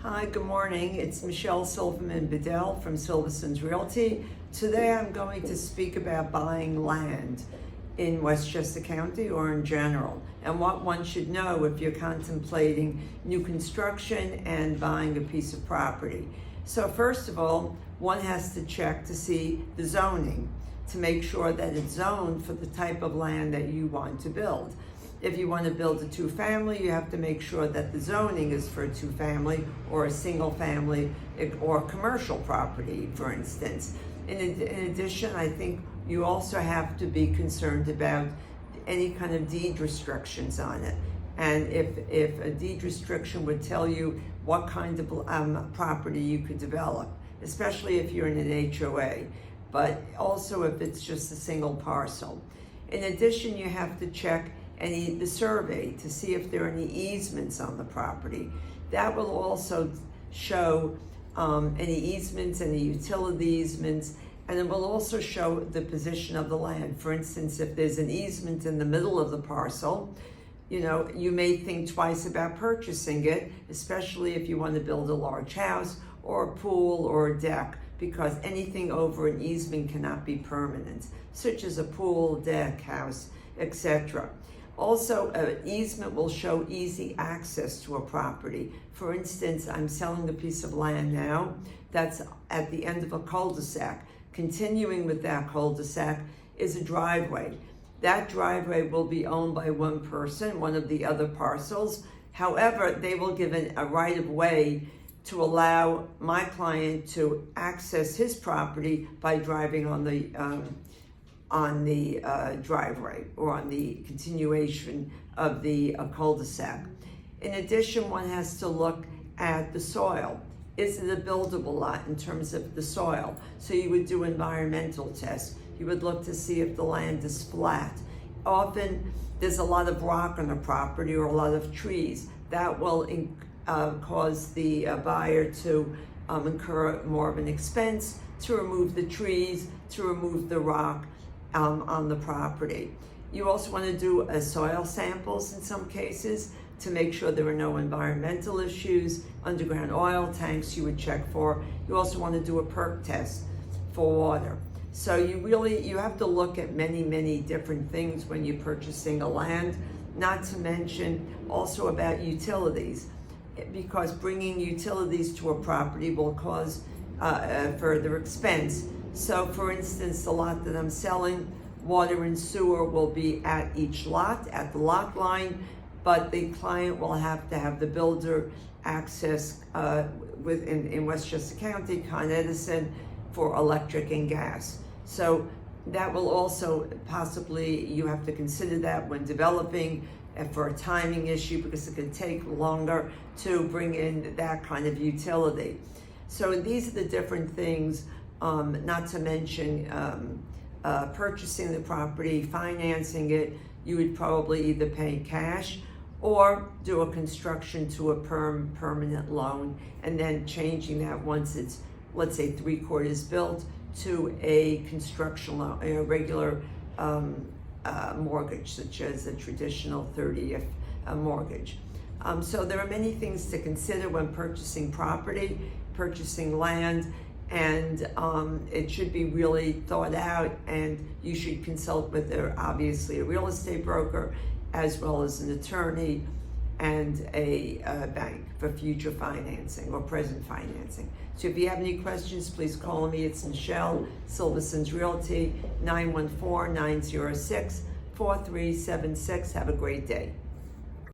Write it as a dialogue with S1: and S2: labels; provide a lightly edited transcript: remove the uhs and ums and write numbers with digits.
S1: Hi, good morning. It's Michelle Silverman Bedell from Silverson's Realty. Today I'm going to speak about buying land in Westchester County or in general, and what one should know if you're contemplating new construction and buying a piece of property. So first of all, one has to check to see the zoning to make sure that it's zoned for the type of land that you want to build. If you want to build a two-family, you have to make sure that the zoning is for a two-family or a single-family or commercial property, for instance. In addition, I think you also have to be concerned about any kind of deed restrictions on it. And if a deed restriction would tell you what kind of property you could develop, especially if you're in an HOA, but also if it's just a single parcel. In addition, you have to check the survey to see if there are any easements on the property. That will also show any easements, any utility easements, and it will also show the position of the land. For instance, if there's an easement in the middle of the parcel, you may think twice about purchasing it, especially if you want to build a large house or a pool or a deck, because anything over an easement cannot be permanent, such as a pool, deck, house, etc. Also, an easement will show easy access to a property. For instance, I'm selling a piece of land now that's at the end of a cul-de-sac. Continuing with that cul-de-sac is a driveway. That driveway will be owned by one person, one of the other parcels. However, they will give a right of way to allow my client to access his property by driving on the driveway or on the continuation of the cul-de-sac. In addition, one has to look at the soil. Is it a buildable lot in terms of the soil? So you would do environmental tests. You would look to see if the land is flat. Often there's a lot of rock on the property or a lot of trees. That will cause the buyer to incur more of an expense to remove the trees, to remove the rock on the property. You also want to do soil samples in some cases to make sure there are no environmental issues. Underground oil tanks you would check for. You also want to do a perk test for water. So you have to look at many different things when you're purchasing a land, not to mention also about utilities, because bringing utilities to a property will cause further expense. So for instance, the lot that I'm selling, water and sewer will be at each lot, at the lot line, but the client will have to have the builder access in Westchester County, Con Edison, for electric and gas. So that will also possibly, you have to consider that when developing for a timing issue, because it could take longer to bring in that kind of utility. So these are the different things, not to mention purchasing the property, financing it. You would probably either pay cash or do a construction to a permanent loan, and then changing that once it's, let's say, 3/4 built, to a construction loan, a regular mortgage, such as a traditional 30th mortgage. So there are many things to consider when purchasing property, purchasing land, and it should be really thought out, and you should consult with obviously a real estate broker, as well as an attorney and a bank for future financing or present financing. So if you have any questions, please call me. It's Michelle, Silverson's Realty, 914-906-4376. Have a great day.